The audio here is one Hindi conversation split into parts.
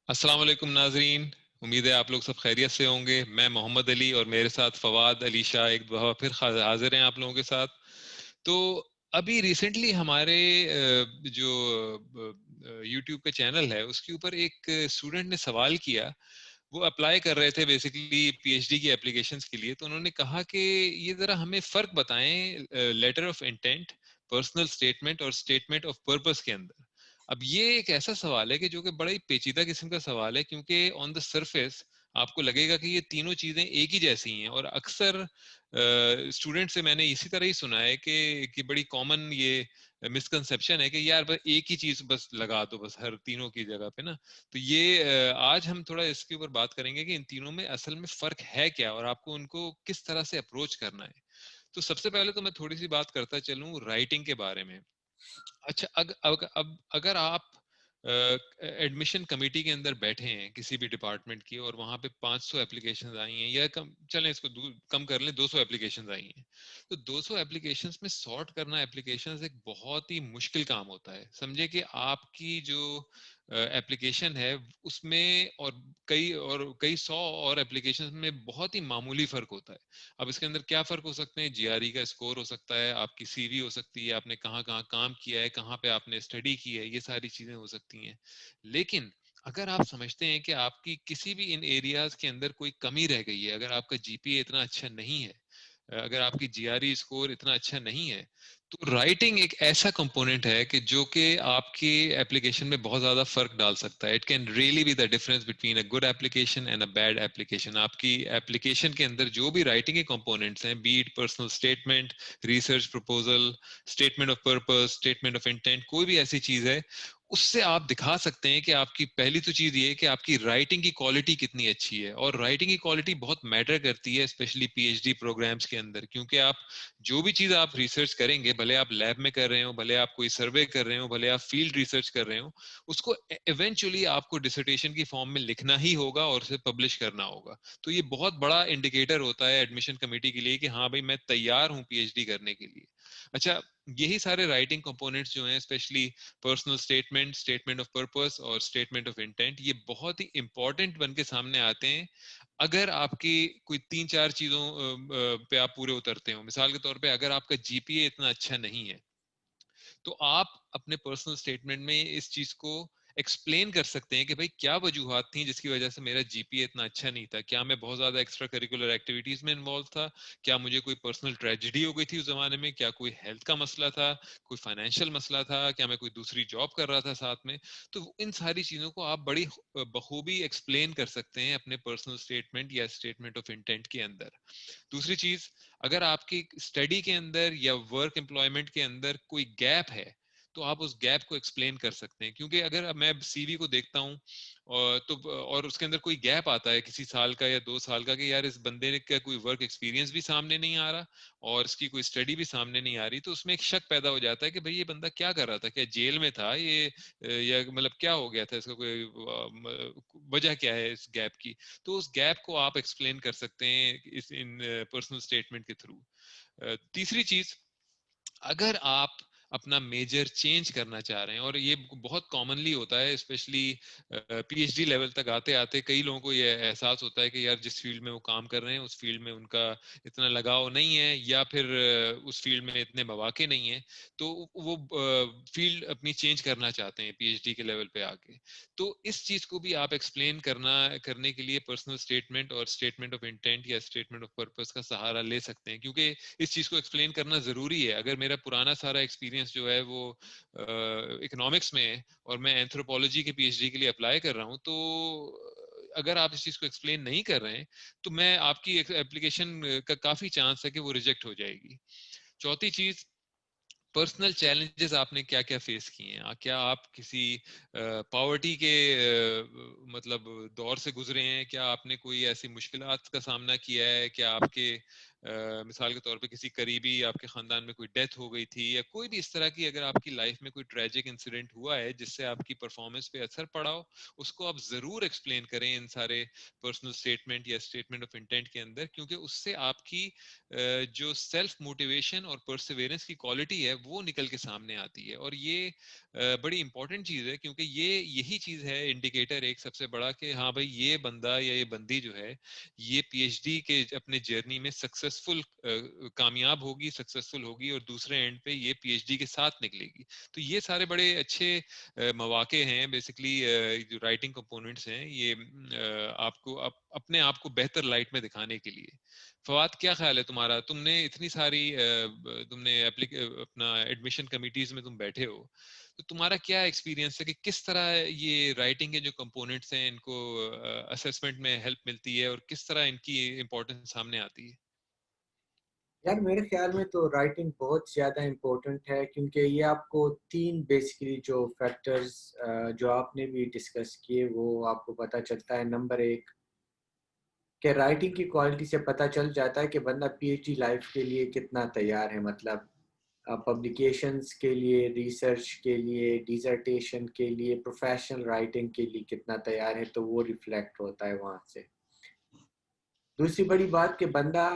अस्सलाम वालेकुम नाजरीन। उम्मीद है आप लोग सब खैरियत से होंगे। मैं मोहम्मद अली और मेरे साथ फवाद अली शाह एक दफा फिर हाजिर हैं आप लोगों के साथ। तो अभी रिसेंटली हमारे जो यूट्यूब का चैनल है उसके ऊपर एक स्टूडेंट ने सवाल किया। वो अप्लाई कर रहे थे बेसिकली पीएचडी की एप्लीकेशंस के लिए। तो उन्होंने कहा कि ये जरा हमें फर्क बताएं letter of intent, personal statement और स्टेटमेंट ऑफ पर्पस के अंदर। अब ये एक ऐसा सवाल है कि जो कि बड़ा ही पेचीदा किस्म का सवाल है, क्योंकि ऑन द सरफेस आपको लगेगा कि ये तीनों चीजें एक ही जैसी हैं। और अक्सर स्टूडेंट से मैंने इसी तरह ही सुना है कि बड़ी कॉमन ये मिसकंसेप्शन है कि यार बस एक ही चीज बस लगा दो बस हर तीनों की जगह पे ना। तो ये आज हम थोड़ा इसके ऊपर बात करेंगे कि इन तीनों में असल में फर्क है क्या और आपको उनको किस तरह से अप्रोच करना है। तो सबसे पहले तो मैं थोड़ी सी बात करता चलूं राइटिंग के बारे में। अच्छा, अब अगर आप एडमिशन कमेटी के अंदर बैठे हैं किसी भी डिपार्टमेंट की और वहां पे 500 एप्लीकेशंस आई हैं, या कम चलें इसको कम कर लें, 200 एप्लीकेशंस आई हैं। तो 200 एप्लीकेशंस में सॉर्ट करना एप्लीकेशंस एक बहुत ही मुश्किल काम होता है। समझे कि आपकी जो एप्लीकेशन है उसमें और कई सौ और एप्लीकेशंस में बहुत ही मामूली फर्क होता है। अब इसके अंदर क्या फर्क हो सकते हैं? जीआरई का स्कोर हो सकता है, आपकी सीवी हो सकती है, आपने कहाँ कहाँ काम किया है, कहाँ पे आपने स्टडी की है, ये सारी चीजें हो सकती हैं। लेकिन अगर आप समझते हैं कि आपकी किसी भी इन एरियाज के अंदर कोई कमी रह गई है, अगर आपका जीपीए इतना अच्छा नहीं है, अगर आपकी जीआरई स्कोर इतना अच्छा नहीं है, तो राइटिंग एक ऐसा कंपोनेंट है कि जो कि आपकी एप्लीकेशन में बहुत ज्यादा फर्क डाल सकता है। It can really be the difference between a good application and a bad application. आपकी एप्लीकेशन के अंदर जो भी राइटिंग के कंपोनेंट्स हैं, B it personal statement, research proposal, statement of purpose, statement of intent, कोई भी ऐसी चीज है, उससे आप दिखा सकते हैं कि आपकी पहली तो चीज ये है कि आपकी राइटिंग की क्वालिटी कितनी अच्छी है। और राइटिंग की क्वालिटी बहुत मैटर करती है स्पेशली पीएचडी प्रोग्राम्स के अंदर, क्योंकि आप जो भी चीज आप रिसर्च करेंगे, भले आप लैब में कर रहे हो, भले आप कोई सर्वे कर रहे हो, भले आप फील्ड रिसर्च कर रहे हो, उसको इवेंचुअली आपको डिसर्टेशन की फॉर्म में लिखना ही होगा और उसे पब्लिश करना होगा। तो ये बहुत बड़ा इंडिकेटर होता है एडमिशन कमेटी के लिए कि हाँ भाई मैं तैयार हूँ पीएचडी करने के लिए। अच्छा, यही सारे राइटिंग कंपोनेंट्स जो हैं, specially personal statement, statement of purpose और स्टेटमेंट ऑफ इंटेंट, ये बहुत ही इंपॉर्टेंट बन के सामने आते हैं अगर आपकी कोई तीन चार चीजों पे आप पूरे उतरते हो। मिसाल के तौर पे अगर आपका जीपीए इतना अच्छा नहीं है, तो आप अपने पर्सनल स्टेटमेंट में इस चीज को एक्सप्लेन कर सकते हैं कि भाई क्या वजूहत थी जिसकी वजह से मेरा जीपीए इतना अच्छा नहीं था। क्या मैं बहुत ज्यादा एक्स्ट्रा करिकुलर एक्टिविटीज में इन्वॉल्व था? क्या मुझे कोई पर्सनल ट्रेजेडी हो गई थी उस जमाने में? क्या कोई हेल्थ का मसला था? कोई फाइनेंशियल मसला था? क्या मैं कोई दूसरी जॉब कर रहा था साथ में? तो इन सारी चीजों को आप बड़ी बखूबी एक्सप्लेन कर सकते हैं अपने पर्सनल स्टेटमेंट या स्टेटमेंट ऑफ इंटेंट के अंदर। दूसरी चीज, अगर आपकी स्टडी के अंदर या वर्क एम्प्लॉयमेंट के अंदर कोई गैप है, तो आप उस गैप को एक्सप्लेन कर सकते हैं। क्योंकि अगर मैं सीवी को देखता हूँ और उसके अंदर कोई गैप आता है किसी साल का या 2 साल का, कि यार इस बंदे ने का कोई वर्क एक्सपीरियंस भी सामने नहीं आ रहा और इसकी कोई स्टडी भी सामने नहीं आ रही, तो उसमें एक शक पैदा हो जाता है कि भाई ये बंदा क्या कर रहा था, क्या जेल में था ये, या मतलब क्या हो गया था, इसका कोई वजह क्या है इस गैप की। तो उस गैप को आप एक्सप्लेन कर सकते हैं इस इन पर्सनल स्टेटमेंट के थ्रू। तीसरी चीज, अगर आप अपना मेजर चेंज करना चाह रहे हैं, और ये बहुत कॉमनली होता है स्पेशली पीएचडी लेवल तक आते आते कई लोगों को ये एहसास होता है कि यार जिस फील्ड में वो काम कर रहे हैं उस फील्ड में उनका इतना लगाव नहीं है, या फिर उस फील्ड में इतने मौके नहीं है, तो वो फील्ड अपनी चेंज करना चाहते हैं पीएचडी के लेवल पे आके। तो इस चीज को भी आप एक्सप्लेन करने के लिए पर्सनल स्टेटमेंट और स्टेटमेंट ऑफ इंटेंट या स्टेटमेंट ऑफ पर्पस का सहारा ले सकते हैं, क्योंकि इस चीज को एक्सप्लेन करना जरूरी है। अगर मेरा पुराना सारा एक्सपीरियंस जो है वो इकोनॉमिक्स में है और मैं एंथ्रोपोलॉजी के पीएचडी के लिए अप्लाई कर रहा हूँ, तो अगर आप इस चीज को एक्सप्लेन नहीं कर रहे हैं, तो मैं आपकी एप्लीकेशन का काफी चांस है कि वो रिजेक्ट हो जाएगी। चौथी चीज, पर्सनल चैलेंजेस आपने क्या क्या फेस किए हैं? क्या आप किसी पॉवर्टी के मतलब दौर से गुजरे हैं? क्या आपने कोई ऐसी मुश्किलात का सामना किया है? क्या आपके मिसाल के तौर पे किसी करीबी आपके खानदान में कोई डेथ हो गई थी, या कोई भी इस तरह की अगर आपकी लाइफ में कोई ट्रेजिक इंसिडेंट हुआ है जिससे आपकी परफॉर्मेंस पे असर पड़ा हो, उसको आप जरूर एक्सप्लेन करें इन सारे पर्सनल स्टेटमेंट या स्टेटमेंट ऑफ इंटेंट के अंदर, क्योंकि उससे आपकी जो सेल्फ मोटिवेशन और परसिवेरेंस की क्वालिटी है वो निकल के सामने आती है। और ये बड़ी इंपॉर्टेंट चीज है, क्योंकि यही चीज है इंडिकेटर एक सबसे बड़ा कि हाँ भाई ये बंदा या ये बंदी जो है ये पीएचडी के अपने जर्नी में सक्सेसफुल कामयाब होगी, सक्सेसफुल होगी, और दूसरे एंड पे ये पीएचडी के साथ निकलेगी। तो ये सारे बड़े अच्छे मौके हैं बेसिकली, जो राइटिंग कंपोनेंट्स हैं ये आपको अपने आप को बेहतर लाइट में दिखाने के लिए। फवाद, क्या ख्याल है तुम्हारा? तुमने इतनी सारी तुमने अपना एडमिशन कमिटीज में तुम बैठे हो, तो तुम्हारा क्या एक्सपीरियंस है कि किस तरह ये राइटिंग के जो कंपोनेंट्स हैं इनको असेसमेंट में हेल्प मिलती है, और किस तरह इनकी इम्पोर्टेंस सामने आती है? यार मेरे ख्याल में तो राइटिंग बहुत ज़्यादा इम्पोर्टेंट है, क्योंकि ये आपको तीन बेसिकली जो फैक्टर्स जो आपने भी डिस्कस किए वो आपको पता चलता है। नंबर एक, कि राइटिंग की क्वालिटी से पता चल जाता है कि बंदा पीएचडी लाइफ के लिए कितना तैयार है। मतलब पब्लिकेशंस के लिए, रिसर्च के लिए, डिसर्टेशन के लिए, प्रोफेशनल राइटिंग के लिए कितना तैयार है, तो वो रिफ्लेक्ट होता है वहाँ से। दूसरी बड़ी बात कि बंदा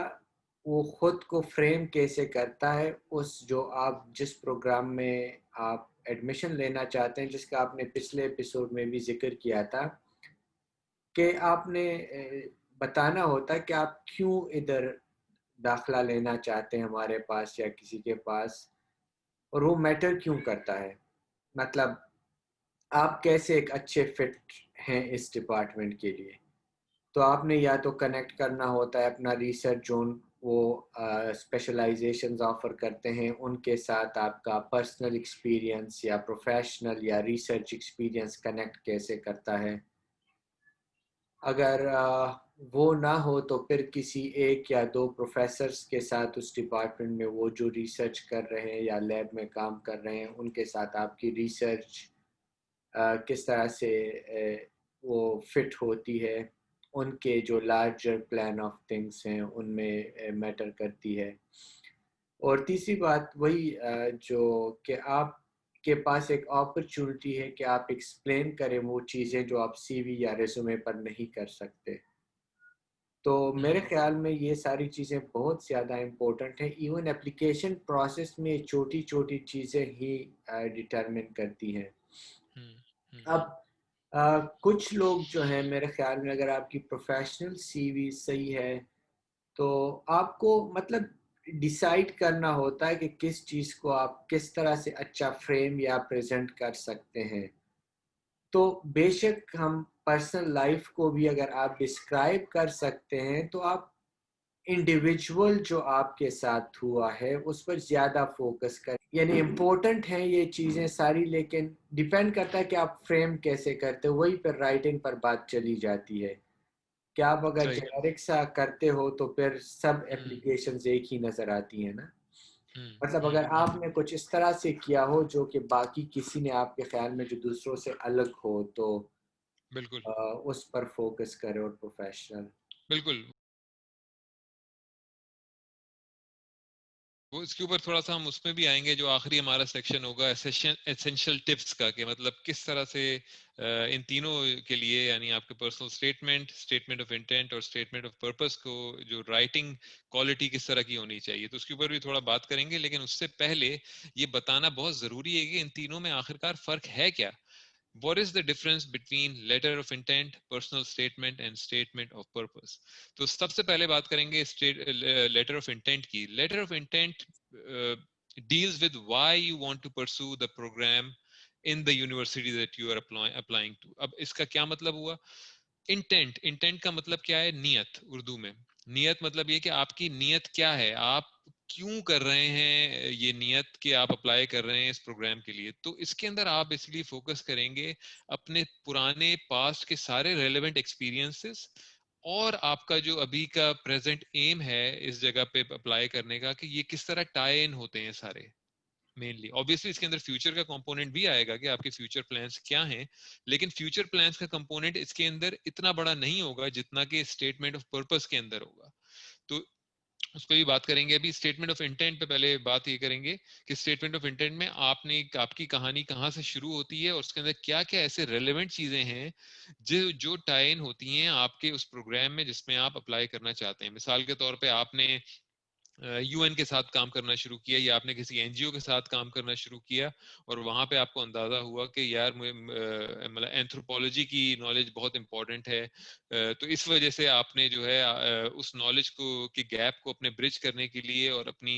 वो खुद को फ्रेम कैसे करता है उस जो आप जिस प्रोग्राम में आप एडमिशन लेना चाहते हैं, जिसका आपने पिछले एपिसोड में भी जिक्र किया था कि आपने बताना होता है कि आप क्यों इधर दाखला लेना चाहते हैं हमारे पास या किसी के पास, और वो मैटर क्यों करता है। मतलब आप कैसे एक अच्छे फिट हैं इस डिपार्टमेंट के लिए। तो आपने या तो कनेक्ट करना होता है अपना रिसर्च जोन, वो स्पेशलाइजेशंस ऑफर करते हैं, उनके साथ आपका पर्सनल एक्सपीरियंस या प्रोफेशनल या रिसर्च एक्सपीरियंस कनेक्ट कैसे करता है। अगर वो ना हो तो फिर किसी एक या दो प्रोफेसर्स के साथ उस डिपार्टमेंट में वो जो रिसर्च कर रहे हैं या लैब में काम कर रहे हैं उनके साथ आपकी रिसर्च किस तरह से वो फिट होती है, उनके जो लार्जर प्लान ऑफ थिंग्स हैं उनमें मैटर करती है। और तीसरी बात वही जो कि आप के पास एक अपॉर्चुनिटी है कि आप एक्सप्लेन करें वो चीज़ें जो आप सीवी या रेज्यूमे पर नहीं कर सकते। तो मेरे हम्म। ख्याल में ये सारी चीज़ें बहुत ज़्यादा इम्पोर्टेंट हैं। इवन एप्लीकेशन प्रोसेस में छोटी छोटी चीज़ें ही डिटरमिन करती हैं। हम्म। अब कुछ लोग जो हैं मेरे ख्याल में, अगर आपकी प्रोफेशनल सीवी सही है तो आपको मतलब डिसाइड करना होता है कि किस चीज़ को आप किस तरह से अच्छा फ्रेम या प्रेजेंट कर सकते हैं। तो बेशक हम पर्सनल लाइफ को भी अगर आप डिस्क्राइब कर सकते हैं तो आप इंडिविजुअल जो आपके साथ हुआ है उस पर ज़्यादा फोकस करें। यानी इम्पोर्टेंट हैं ये चीज़ें सारी, लेकिन डिपेंड करता है कि आप फ्रेम कैसे करते हो, वही पर राइटिंग पर बात चली जाती है। कि आप अगर सही। जेनेरिक सा करते हो तो फिर सब हम्म। एप्लीकेशंस एक ही नज़र आती हैं ना। हम्म। मतलब अगर आपने कुछ इस तरह से किया हो जो कि बाकी किसी ने आपके ख्याल में जो दूसरों से अलग हो, तो बिल्कुल। उस पर फोकस करें और प्रोफेशनल। बिल्कुल। वो इसके ऊपर थोड़ा सा हम उसमें भी आएंगे, जो आखिरी हमारा सेक्शन होगा एसेंशियल टिप्स का, कि मतलब किस तरह से इन तीनों के लिए, यानी आपके personal statement, statement of intent और स्टेटमेंट ऑफ पर्पस को, जो राइटिंग क्वालिटी किस तरह की होनी चाहिए, तो उसके ऊपर भी थोड़ा बात करेंगे। लेकिन उससे पहले ये बताना बहुत जरूरी है कि इन तीनों में आखिरकार फर्क है क्या। What is the difference between letter of intent, personal statement and statement of purpose? तो सबसे पहले बात करेंगे letter of intent की। Letter of intent deals with why you want to pursue the program in the university that you are applying to. अब इसका क्या मतलब हुआ? इंटेंट का मतलब क्या है? नियत, उर्दू में। नियत मतलब ये कि आपकी नियत क्या है, आप क्यों कर रहे हैं ये नियत, कि आप अप्लाई कर रहे हैं इस प्रोग्राम के लिए। तो इसके अंदर आप इसलिए फोकस करेंगे अपने पुराने पास्ट के सारे रेलेवेंट एक्सपीरियंसेस, और आपका जो अभी का प्रेजेंट एम है इस जगह पे अप्लाई करने का, कि ये किस तरह टाई इन होते हैं सारे। मेनली ऑब्वियसली इसके अंदर फ्यूचर का कंपोनेंट भी आएगा कि आपके फ्यूचर प्लान्स क्या हैं, लेकिन फ्यूचर प्लान्स का कंपोनेंट इसके अंदर इतना बड़ा नहीं होगा जितना कि स्टेटमेंट ऑफ पर्पस के अंदर होगा। तो उस पर भी बात करेंगे। अभी स्टेटमेंट ऑफ इंटेंट पे पहले बात ये करेंगे कि स्टेटमेंट ऑफ इंटेंट में आपकी कहानी कहाँ से शुरू होती है और उसके अंदर क्या क्या ऐसे रेलेवेंट चीजें हैं जो जो टाइन होती हैं आपके उस प्रोग्राम में जिसमें आप अप्लाई करना चाहते हैं। मिसाल के तौर पे आपने यूएन के साथ काम करना शुरू किया या आपने किसी एनजीओ के साथ काम करना शुरू किया और वहां पे आपको अंदाजा हुआ कि यार मतलब एंथ्रोपोलॉजी की नॉलेज बहुत इंपॉर्टेंट है, तो इस वजह से आपने जो है उस नॉलेज को की गैप को अपने ब्रिज करने के लिए और अपनी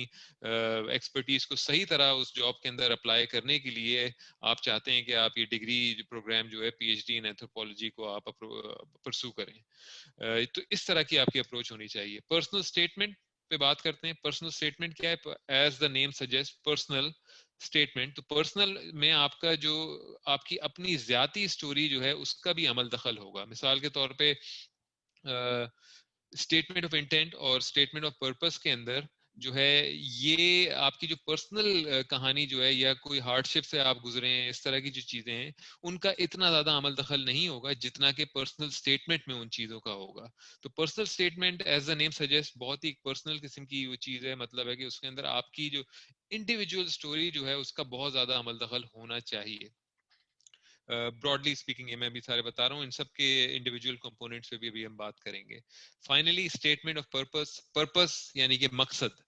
एक्सपर्टीज को सही तरह उस जॉब के अंदर अप्लाई करने के लिए आप चाहते हैं कि आप ये डिग्री प्रोग्राम जो है पीएचडी इन एंथ्रोपोलॉजी को आप परसू करें। तो इस तरह की आपकी अप्रोच होनी चाहिए। पर्सनल स्टेटमेंट पे बात करते हैं। पर्सनल स्टेटमेंट क्या है? As the name suggest, personal statement. तो पर्सनल में आपका जो आपकी अपनी ज्याती स्टोरी जो है उसका भी अमल दखल होगा। मिसाल के तौर पे स्टेटमेंट ऑफ इंटेंट और स्टेटमेंट ऑफ पर्पस के अंदर जो है ये आपकी जो पर्सनल कहानी जो है या कोई हार्डशिप से आप गुजरे हैं, इस तरह की जो चीजें हैं उनका इतना ज्यादा अमल दखल नहीं होगा जितना कि पर्सनल स्टेटमेंट में उन चीजों का होगा। तो personal statement as the name suggest बहुत ही पर्सनल किस्म की वो चीज है, मतलब है कि उसके अंदर आपकी जो इंडिविजुअल स्टोरी जो है उसका बहुत ज्यादा अमल दखल होना चाहिए। ब्रॉडली स्पीकिंग ये मैं अभी सारे बता रहा हूँ, इन सब के इंडिविजुअल कंपोनेंट्स पे भी अभी हम बात करेंगे। Finally statement of purpose. Purpose यानी कि मकसद।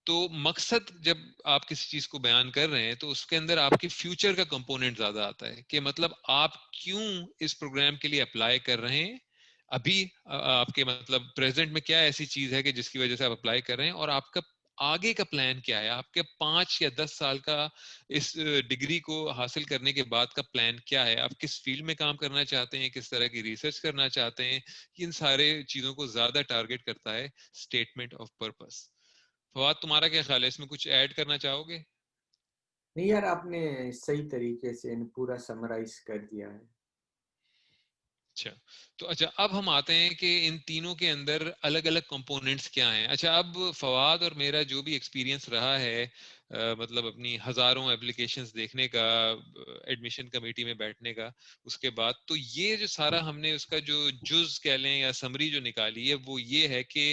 तो मकसद जब आप किसी चीज को बयान कर रहे हैं तो उसके अंदर आपके फ्यूचर का कंपोनेंट ज्यादा आता है कि मतलब आप क्यों इस प्रोग्राम के लिए अप्लाई कर रहे हैं। अभी आपके मतलब प्रेजेंट में क्या ऐसी चीज है कि जिसकी वजह से आप अप्लाई कर रहे हैं, और आपका आगे का प्लान क्या है, आपके 5 या 10 साल का इस डिग्री को हासिल करने के बाद का प्लान क्या है, आप किस फील्ड में काम करना चाहते हैं, किस तरह की रिसर्च करना चाहते हैं। इन सारे चीजों को ज्यादा टारगेट करता है स्टेटमेंट ऑफ पर्पस। फवाद, तुम्हारा क्या ख्याल है, इसमें कुछ ऐड करना चाहोगे? नहीं यार, आपने सही तरीके से पूरा समराइज कर दिया है। अच्छा, तो अच्छा अब हम आते हैं कि इन तीनों के अंदर अलग अलग कंपोनेंट्स क्या हैं। अच्छा, अब फवाद और मेरा जो भी एक्सपीरियंस रहा है मतलब अपनी हजारों एप्लीकेशंस देखने का, एडमिशन कमेटी में बैठने का, उसके बाद तो ये जो सारा हमने उसका जो जुज कह लें या समरी जो निकाली है वो ये है कि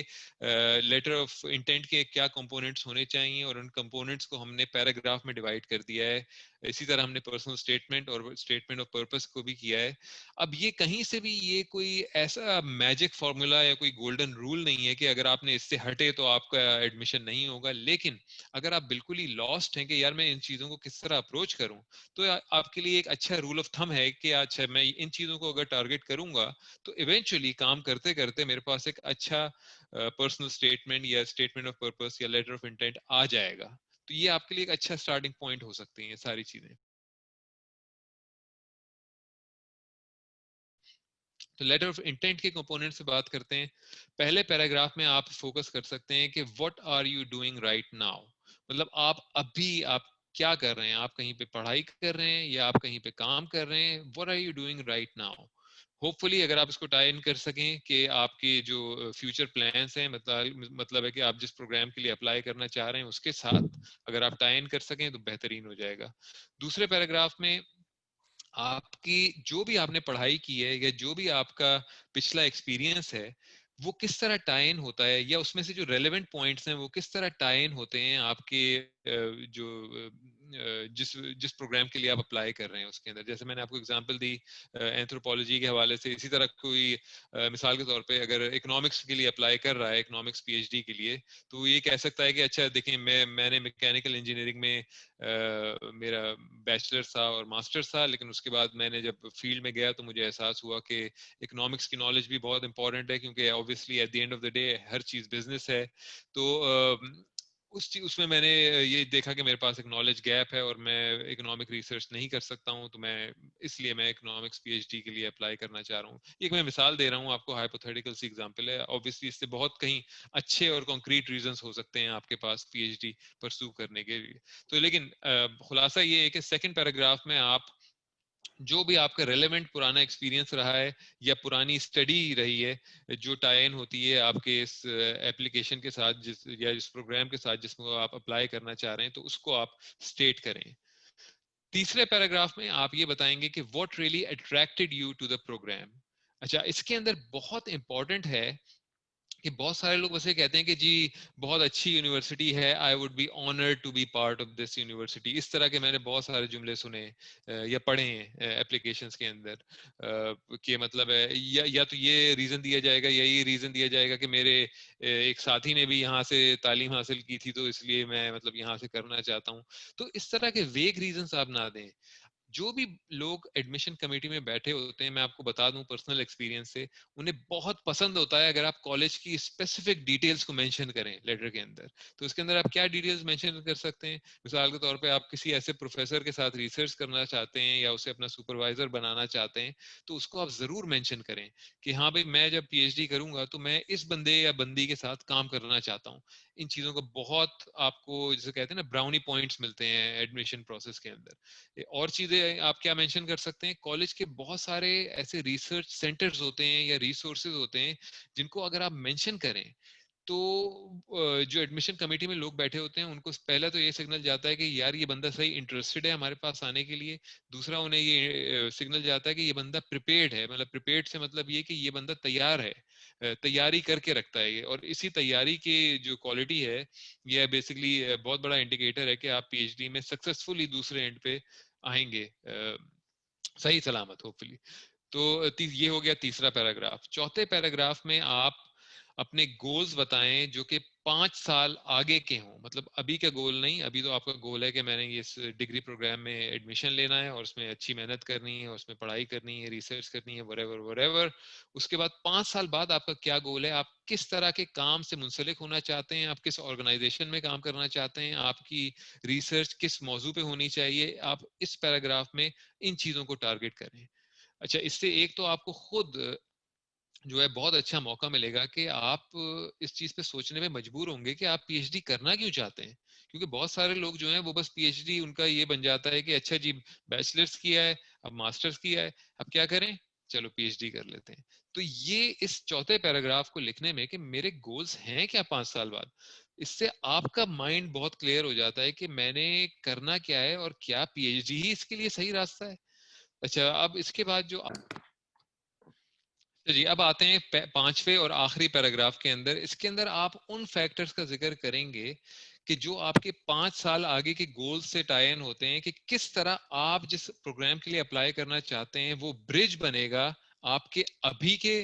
लेटर ऑफ इंटेंट के क्या कंपोनेंट्स होने चाहिए और उन कंपोनेंट्स को हमने पैराग्राफ में डिवाइड कर दिया है। इसी तरह हमने पर्सनल स्टेटमेंट और स्टेटमेंट ऑफ पर्पस को भी किया है। अब ये कहीं से भी ये कोई ऐसा मैजिक फॉर्मूला या कोई गोल्डन रूल नहीं है कि अगर आपने इससे हटे तो आपका एडमिशन नहीं होगा, लेकिन अगर आप बिल्कुल ही लॉस्ट हैं कि यार मैं इन चीजों को किस तरह अप्रोच करूं, तो आपके लिए एक अच्छा रूल ऑफ थंब है कि अच्छा मैं इन चीजों को अगर टारगेट करूंगा तो इवेंचुअली काम करते करते मेरे पास एक अच्छा पर्सनल स्टेटमेंट या स्टेटमेंट ऑफ पर्पस या लेटर ऑफ इंटेंट आ जाएगा। तो ये आपके लिए एक अच्छा स्टार्टिंग पॉइंट हो सकती है ये सारी चीजें। तो लेटर ऑफ इंटेंट के कंपोनेंट से बात करते हैं। पहले पैराग्राफ में आप फोकस कर सकते हैं कि what are you doing right now. मतलब आप क्या कर रहे हैं, आप कहीं पे पढ़ाई कर रहे हैं या आप कहीं पे काम कर रहे हैं, what are you doing right now. Hopefully अगर आप इसको टाई इन कर सकें कि आपके जो फ्यूचर प्लान्स हैं, मतलब है कि आप जिस प्रोग्राम के लिए अप्लाई करना चाह रहे हैं उसके साथ अगर आप टाई इन कर सकें तो बेहतरीन हो जाएगा। दूसरे पैराग्राफ में आपकी जो भी आपने पढ़ाई की है या जो भी आपका पिछला एक्सपीरियंस है वो किस तरह टाई इन होता है, या उसमें से जो रेलेवेंट पॉइंट्स हैं वो किस तरह टाई इन होते हैं आपके जो जिस जिस प्रोग्राम के लिए आप अप्लाई कर रहे हैं उसके अंदर। जैसे मैंने आपको एग्जांपल दी एंथ्रोपोलॉजी के हवाले से, इसी तरह कोई मिसाल के तौर पे अगर इकोनॉमिक्स के लिए अप्लाई कर रहा है, इकोनॉमिक्स पीएचडी के लिए, तो ये कह सकता है कि अच्छा देखिए मैंने मैकेनिकल इंजीनियरिंग में मेरा बैचलर था और मास्टर्स था, लेकिन उसके बाद मैंने जब फील्ड में गया तो मुझे एहसास हुआ कि इकोनॉमिक्स की नॉलेज भी बहुत इंपॉर्टेंट है, क्योंकि obviously at the end of the day हर चीज बिजनेस है। तो उसमें मैंने ये देखा कि मेरे पास एक नॉलेज गैप है और मैं इकोनॉमिक रिसर्च नहीं कर सकता हूँ, तो मैं इकोनॉमिक्स पीएचडी के लिए अप्लाई करना चाह रहा हूँ। एक मैं मिसाल दे रहा हूँ आपको, हाइपोथेटिकल सी एग्जांपल है, ऑब्वियसली इससे बहुत कहीं अच्छे और कॉन्क्रीट रीजंस हो सकते हैं आपके पास पीएचडी परस्यू करने के लिए। तो लेकिन खुलासा ये है कि सेकंड पैराग्राफ में आप जो भी आपका रेलेवेंट पुराना एक्सपीरियंस रहा है या पुरानी स्टडी रही है जो टाई इन होती है आपके इस एप्लीकेशन के साथ या इस प्रोग्राम के साथ जिसमें आप अप्लाई करना चाह रहे हैं, तो उसको आप स्टेट करें। तीसरे पैराग्राफ में आप ये बताएंगे कि what really attracted you to the program. अच्छा, इसके अंदर बहुत इंपॉर्टेंट है कि बहुत सारे लोग वैसे कहते हैं कि जी बहुत अच्छी यूनिवर्सिटी है, I would be honoured to be part of this university. इस तरह के मैंने बहुत सारे जुमले सुने या पढ़े हैं एप्लीकेशंस के अंदर, कि मतलब है या तो ये रीजन दिया जाएगा, यही रीजन दिया जाएगा कि मेरे एक साथी ने भी यहाँ से तालीम हासिल की थी तो इसलिए मैं मतलब यहाँ से करना चाहता हूँ। तो इस तरह के वेग रीजंस आप ना दें। जो भी लोग एडमिशन कमेटी में बैठे होते हैं, मैं आपको बता दूं पर्सनल एक्सपीरियंस से, उन्हें बहुत पसंद होता है अगर आप कॉलेज की स्पेसिफिक डिटेल्स को मेंशन करें लेटर के अंदर। तो उसके अंदर आप क्या डिटेल्स मेंशन कर सकते हैं? मिसाल के तौर पे आप किसी ऐसे प्रोफेसर के साथ रिसर्च करना चाहते हैं या उसे अपना सुपरवाइजर बनाना चाहते हैं, तो उसको आप जरूर मेंशन करें कि हाँ भाई मैं जब पीएचडी करूंगा तो मैं इस बंदे या बंदी के साथ काम करना चाहता हूँ। इन चीजों का बहुत आपको जैसे कहते हैं ना ब्राउनी पॉइंट्स मिलते हैं एडमिशन प्रोसेस के अंदर। और चीजें आप क्या मेंशन कर सकते हैं, कॉलेज के बहुत सारे ऐसे रिसर्च सेंटर्स होते हैं या रिसोर्सेज होते हैं जिनको अगर आप मेंशन करें तो जो एडमिशन कमेटी में लोग बैठे होते हैं उनको पहला तो ये सिग्नल जाता है कि यार ये बंदा सही इंटरेस्टेड है हमारे पास आने के लिए। दूसरा उन्हें ये सिग्नल जाता है कि ये बंदा प्रिपेयर्ड है, मतलब प्रिपेयर्ड से मतलब ये कि ये बंदा तैयार है, तैयारी करके रखता है ये। और इसी तैयारी की जो क्वालिटी है ये बेसिकली बहुत बड़ा इंडिकेटर है कि आप पीएचडी में सक्सेसफुली दूसरे एंड पे आएंगे सही सलामत होपफुली। तो ये हो गया तीसरा पैराग्राफ। चौथे पैराग्राफ में आप अपने गोल्स बताएं जो कि 5 साल आगे के हों। मतलब अभी का गोल नहीं, अभी तो आपका गोल है कि मैंने ये इस डिग्री प्रोग्राम में एडमिशन लेना है और उसमें अच्छी मेहनत करनी है और उसमें पढ़ाई करनी है, रिसर्च करनी है, वरेवर वरेवर। उसके बाद 5 साल बाद आपका क्या गोल है, आप किस तरह के काम से मुंसलिक होना चाहते हैं, आप किस ऑर्गेनाइजेशन में काम करना चाहते हैं, आपकी रिसर्च किस मौजू पे होनी चाहिए, आप इस पैराग्राफ में इन चीजों को टारगेट करें। अच्छा, इससे एक तो आपको खुद जो है बहुत अच्छा मौका मिलेगा कि आप इस चीज पे सोचने में मजबूर होंगे कि आप पीएचडी करना क्यों चाहते हैं। क्योंकि बहुत सारे लोग जो हैं वो बस पीएचडी उनका ये बन जाता है कि अच्छा जी बैचलर्स किया है, अब मास्टर्स किया है, अब क्या करें, चलो पीएचडी कर लेते हैं। तो ये इस चौथे पैराग्राफ को लिखने में कि मेरे गोल्स हैं क्या 5 साल बाद, इससे आपका माइंड बहुत क्लियर हो जाता है कि मैंने करना क्या है और क्या पीएचडी ही इसके लिए सही रास्ता है। अच्छा, अब इसके बाद जो तो जी अब आते हैं पांचवे और आखिरी पैराग्राफ के अंदर। इसके अंदर आप उन फैक्टर्स का जिक्र करेंगे कि जो आपके 5 साल आगे के गोल्स से टाई इन होते हैं, कि किस तरह आप जिस प्रोग्राम के लिए अप्लाई करना चाहते हैं वो ब्रिज बनेगा आपके अभी के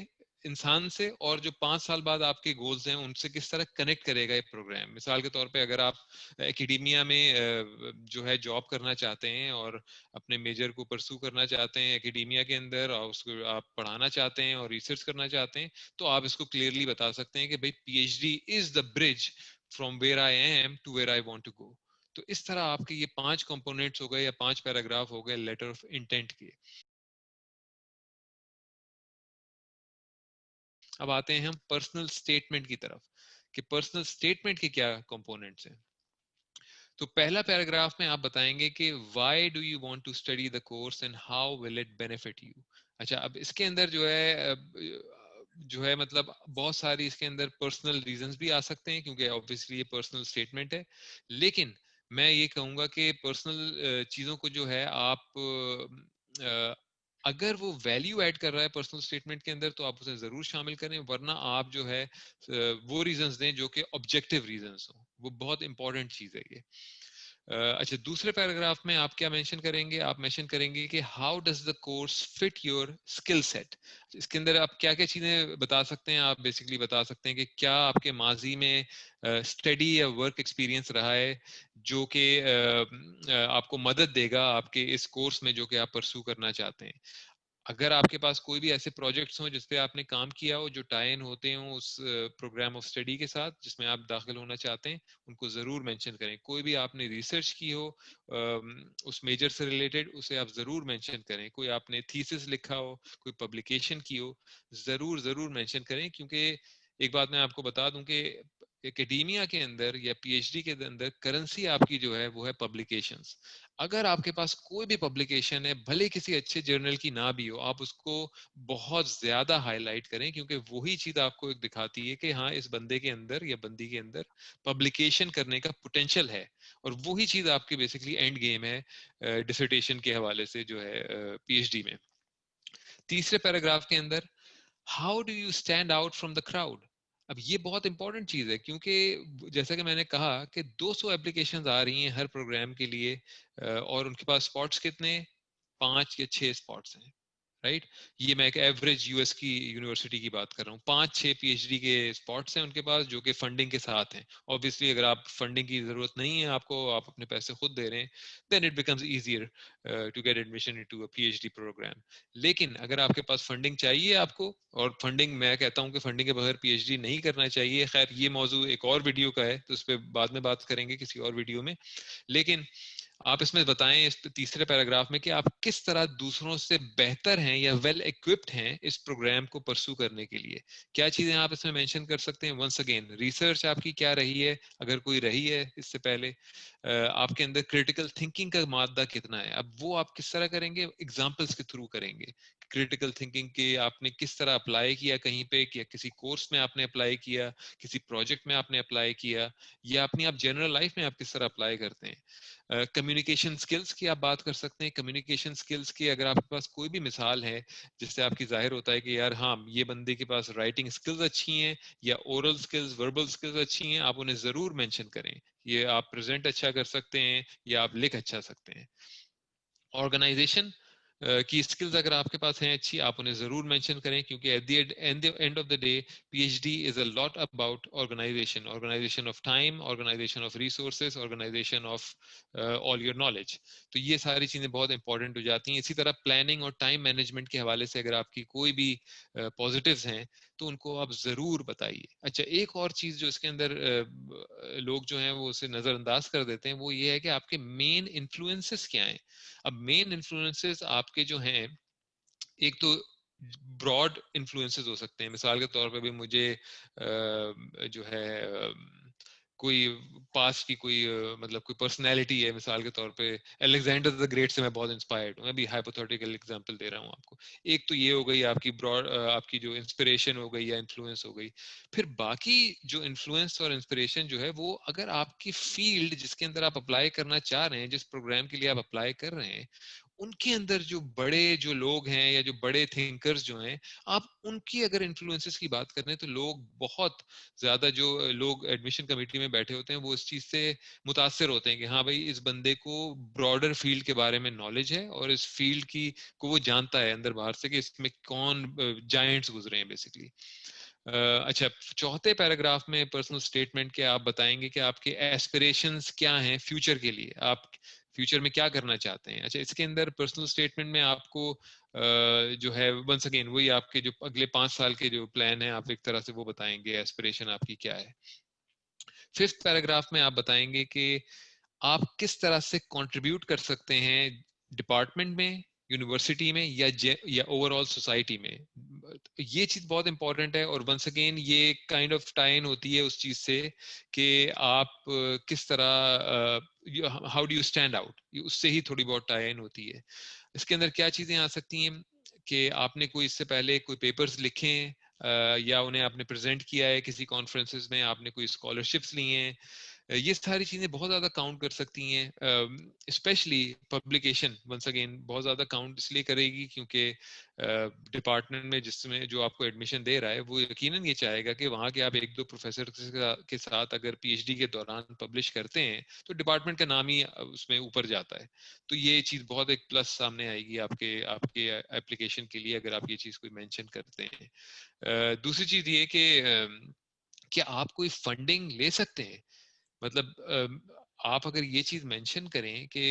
इंसान से, और जो 5 साल बाद आपके गोल्स हैं उनसे किस तरह कनेक्ट करेगा ये प्रोग्राम। मिसाल के तौर पे अगर आप एकेडमिया में जो है जॉब करना चाहते हैं और अपने मेजर को परसू करना चाहते हैं एकेडमिया के अंदर और उसको आप पढ़ाना चाहते हैं और रिसर्च करना चाहते हैं, तो आप इसको क्लियरली बता सकते हैं कि भाई PhD is the bridge from where I am to where I want to go. तो इस तरह आपके ये 5 कंपोनेंट्स हो गए या 5 पैराग्राफ हो गए लेटर ऑफ इंटेंट के। अब आते हैं हम पर्सनल स्टेटमेंट की तरफ कि पर्सनल स्टेटमेंट के क्या कंपोनेंट्स हैं। तो पहला पैराग्राफ में आप बताएंगे कि why do you want to study the course and how will it benefit you. अच्छा, अब इसके अंदर जो है मतलब बहुत सारी इसके अंदर पर्सनल रीजंस भी आ सकते हैं क्योंकि ऑब्वियसली ये पर्सनल स्टेटमेंट है। लेकिन मैं ये कहूंगा कि पर्सनल चीजों को जो है आप अगर वो वैल्यू ऐड कर रहा है पर्सनल स्टेटमेंट के अंदर तो आप उसे जरूर शामिल करें, वरना आप जो है वो रीजंस दें जो कि ऑब्जेक्टिव रीजंस हो। वो बहुत इंपॉर्टेंट चीज है ये। अच्छा, दूसरे पैराग्राफ में आप क्या मेंशन करेंगे, आप मेंशन करेंगे कि how does the course fit your skill set. इसके अंदर आप क्या क्या चीजें बता सकते हैं, आप बेसिकली बता सकते हैं कि क्या आपके माजी में स्टडी या वर्क एक्सपीरियंस रहा है जो कि आपको मदद देगा आपके इस कोर्स में जो कि आप परसू करना चाहते हैं। अगर आपके पास कोई भी ऐसे प्रोजेक्ट्स हो जिसपे आपने काम किया हो जो टाई इन होते हो उस प्रोग्राम ऑफ स्टडी के साथ जिसमें आप दाखिल होना चाहते हैं, उनको जरूर मेंशन करें। कोई भी आपने रिसर्च की हो उस मेजर से रिलेटेड, उसे आप जरूर मेंशन करें। कोई आपने थीसिस लिखा हो, कोई पब्लिकेशन की हो, जरूर जरूर मेंशन करें। क्योंकि एक बात मैं आपको बता दूं कि एकेडमिया के अंदर या पीएचडी के अंदर करेंसी आपकी जो है वो है पब्लिकेशंस। अगर आपके पास कोई भी पब्लिकेशन है, भले किसी अच्छे जर्नल की ना भी हो, आप उसको बहुत ज्यादा हाईलाइट करें क्योंकि वही चीज आपको एक दिखाती है कि हाँ इस बंदे के अंदर या बंदी के अंदर पब्लिकेशन करने का पोटेंशियल है। और वही चीज आपकी बेसिकली एंड गेम है डिसर्टेशन के हवाले से जो है पीएचडी में। तीसरे पैराग्राफ के अंदर how do you stand out from the crowd. अब ये बहुत इंपॉर्टेंट चीज है, क्योंकि जैसा कि मैंने कहा कि 200 एप्लीकेशंस आ रही हैं हर प्रोग्राम के लिए, और उनके पास स्पॉट्स कितने, 5 या 6 स्पॉट्स हैं, राइट। ये मैं एक एवरेज यूएस की यूनिवर्सिटी की बात कर रहा हूँ। 5-6 पीएचडी के स्पॉट्स हैं उनके पास, जो कि फंडिंग के साथ हैं। ऑब्वियसली अगर आप फंडिंग की जरूरत नहीं है आपको, आप अपने पैसे खुद दे रहे हैं, then it becomes easier to get admission into a PhD program. लेकिन अगर आपके पास फंडिंग चाहिए आपको, और फंडिंग, मैं कहता हूँ कि फंडिंग के बगैर पीएचडी नहीं करना चाहिए, खैर ये मौजू एक और वीडियो का है तो उस पर बाद में बात करेंगे किसी और वीडियो में। लेकिन आप इसमें बताएं इस तीसरे पैराग्राफ में कि आप किस तरह दूसरों से बेहतर हैं या वेल इक्विप्ड हैं इस प्रोग्राम को परसू करने के लिए। क्या चीजें आप इसमें मेंशन कर सकते हैं? वंस अगेन, रिसर्च आपकी क्या रही है, अगर कोई रही है इससे पहले, आपके अंदर क्रिटिकल थिंकिंग का मादा कितना है, अब वो आप किस तरह करेंगे, एग्जाम्पल्स के थ्रू करेंगे। क्रिटिकल थिंकिंग के आपने किस तरह अप्लाई किया कहीं पे, या किसी कोर्स में आपने अप्लाई किया, किसी प्रोजेक्ट में आपने अप्लाई किया, या अपनी आप जनरल लाइफ में आप किस तरह अप्लाई करते हैं। कम्युनिकेशन स्किल्स की आप बात कर सकते हैं। कम्युनिकेशन स्किल्स की अगर आपके पास कोई भी मिसाल है जिससे आपकी जाहिर होता है कि यार हाँ, ये बंदे के पास राइटिंग स्किल्स अच्छी हैं या ओरल स्किल्स, वर्बल स्किल्स अच्छी हैं, आप उन्हें जरूर मेंशन करें। ये आप प्रेजेंट अच्छा कर सकते हैं या आप लिख अच्छा सकते हैं। ऑर्गेनाइजेशन की स्किल्स अगर आपके पास हैं अच्छी, आप उन्हें जरूर मेंशन करें, क्योंकि at the end of the day PhD is a lot about organisation, organisation of time, organisation of resources, organisation of all your knowledge. तो ये सारी चीजें बहुत इंपॉर्टेंट हो जाती हैं। इसी तरह प्लानिंग और टाइम मैनेजमेंट के हवाले से अगर आपकी कोई भी पॉजिटिव्स हैं तो उनको आप जरूर बताइए। अच्छा, एक और चीज जो इसके अंदर लोग जो हैं वो उसे नजरअंदाज कर देते हैं, वो ये है कि आपके मेन इन्फ्लुएंसेस क्या हैं। अब मेन इन्फ्लुएंसेस आपके जो हैं, एक तो ब्रॉड इन्फ्लुएंसेस हो सकते हैं। मिसाल के तौर पे भी मुझे जो है कोई पास की कोई मतलब कोई पर्सनैलिटी है, मिसाल के तौर पे अलेक्जेंडर द ग्रेट से मैं बहुत इंस्पायर्ड हूँ, मैं भी हाइपोथेटिकल एग्जांपल दे रहा हूँ आपको। एक तो ये हो गई आपकी ब्रॉड, आपकी जो इंस्पिरेशन हो गई या इन्फ्लुएंस हो गई। फिर बाकी जो इन्फ्लुएंस और इंस्पिरेशन जो है वो अगर आपकी फील्ड जिसके अंदर आप अप्लाई करना चाह रहे हैं, जिस प्रोग्राम के लिए आप अप्लाई कर रहे हैं, उनके अंदर जो बड़े जो लोग हैं या जो बड़े थिंकर्स जो हैं, आप उनकी अगर इन्फ्लुएंसेस की बात करें तो लोग बहुत ज्यादा, जो लोग एडमिशन कमेटी में बैठे होते हैं वो इस चीज से मुतासर होते हैं कि हाँ भाई, इस बंदे को ब्रॉडर फील्ड के बारे में नॉलेज है और इस फील्ड की को वो जानता है अंदर बाहर से कि इसमें कौन जायंट्स गुजरे हैं बेसिकली। अच्छा, चौथे पैराग्राफ में पर्सनल स्टेटमेंट के आप बताएंगे कि आपके एस्पिरेशंस क्या हैं फ्यूचर के लिए, आप फ्यूचर में क्या करना चाहते हैं। अच्छा, इसके अंदर पर्सनल स्टेटमेंट में आपको जो है वंस अगेन वही आपके जो अगले 5 साल के जो प्लान है आप एक तरह से वो बताएंगे, एस्पिरेशन आपकी क्या है। फिफ्थ पैराग्राफ में आप बताएंगे कि आप किस तरह से कंट्रीब्यूट कर सकते हैं डिपार्टमेंट में, यूनिवर्सिटी में, या ओवरऑल सोसाइटी में। ये चीज बहुत इंपॉर्टेंट है, और वंस अगेन ये काइंड ऑफ टाई इन होती है उस चीज से कि आप किस तरह, how do you stand out, उससे ही थोड़ी बहुत टाई इन होती है। इसके अंदर क्या चीजें आ सकती हैं कि आपने कोई इससे पहले कोई पेपर्स लिखे हैं, या उन्हें आपने प्रेजेंट किया है किसी कॉन्फ्रेंसेस में, आपने कोई स्कॉलरशिप्स ली हैं। ये सारी चीजें बहुत ज्यादा काउंट कर सकती हैं। स्पेशली पब्लिकेशन वंस अगेन बहुत ज्यादा काउंट इसलिए करेगी क्योंकि डिपार्टमेंट में जिसमें जो आपको एडमिशन दे रहा है वो यकीनन ये चाहेगा कि वहाँ के आप एक दो प्रोफेसर के साथ अगर पीएचडी के दौरान पब्लिश करते हैं तो डिपार्टमेंट का नाम ही उसमें ऊपर जाता है। तो ये चीज बहुत एक प्लस सामने आएगी आपके आपके एप्लीकेशन के लिए अगर आप ये चीज कोई मेंशन करते हैं। दूसरी चीज ये कि क्या आप कोई फंडिंग ले सकते हैं। मतलब आप अगर ये चीज मेंशन करें कि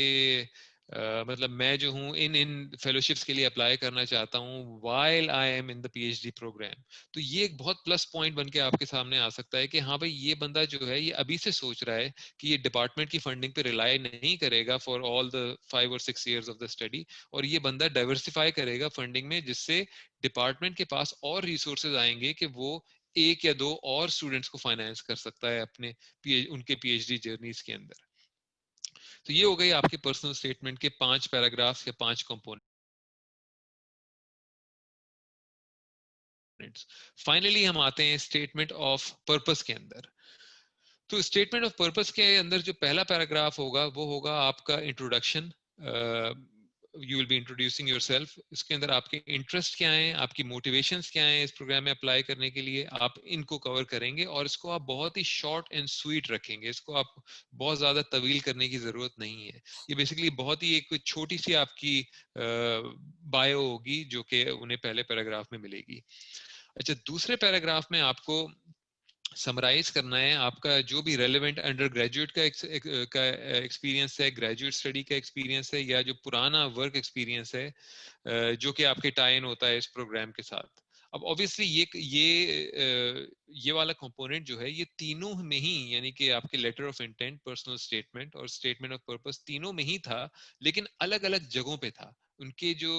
मतलब मैं जो हूँ इन इन फेलोशिप्स के लिए अप्लाई करना चाहता हूँ while I am in the PhD program, तो ये एक बहुत प्लस पॉइंट बन के आपके सामने आ सकता है कि हाँ भाई, ये बंदा जो है ये अभी से सोच रहा है कि ये डिपार्टमेंट की फंडिंग पे रिलाई नहीं करेगा फॉर ऑल द 5 और 6 years ऑफ द स्टडी, और ये बंदा डाइवर्सिफाई करेगा फंडिंग में, जिससे डिपार्टमेंट के पास और रिसोर्सेज आएंगे कि वो एक या दो और स्टूडेंट्स को फाइनेंस कर सकता है अपने उनके पीएचडी जर्नीज के अंदर। तो ये हो गई आपके पर्सनल स्टेटमेंट के 5 पैराग्राफ्स या 5 कंपोनेंट्स। फाइनली हम आते हैं स्टेटमेंट ऑफ पर्पस के अंदर। तो स्टेटमेंट ऑफ पर्पस के अंदर जो पहला पैराग्राफ होगा वो होगा आपका introduction, you will be introducing yourself, इसके अंदर आपके इंटरेस्ट क्या हैं, आपकी मोटिवेशंस क्या हैं इस प्रोग्राम में अप्लाई करने के लिए, आप इनको कवर करेंगे और इसको आप बहुत ही शॉर्ट एंड स्वीट रखेंगे, इसको आप बहुत ज्यादा तवील करने की जरूरत नहीं है। ये बेसिकली बहुत ही एक छोटी सी आपकी बायो होगी जो कि उन्हें पहले पैराग्राफ में मिलेगी। अच्छा, दूसरे पैराग्राफ में आपको समराइज करना है आपका जो भी रेलेवेंट अंडर ग्रेजुएट का एक्सपीरियंस है, ग्रेजुएट स्टडी का एक्सपीरियंस है, या जो पुराना वर्क एक्सपीरियंस है जो कि आपके टाई इन होता है इस प्रोग्राम के साथ। अब ऑब्वियसली ये वाला कंपोनेंट जो है ये तीनों में ही, यानी कि आपके letter of intent, personal statement और स्टेटमेंट ऑफ पर्पस, तीनों में ही था, लेकिन अलग अलग जगहों पे था। उनके जो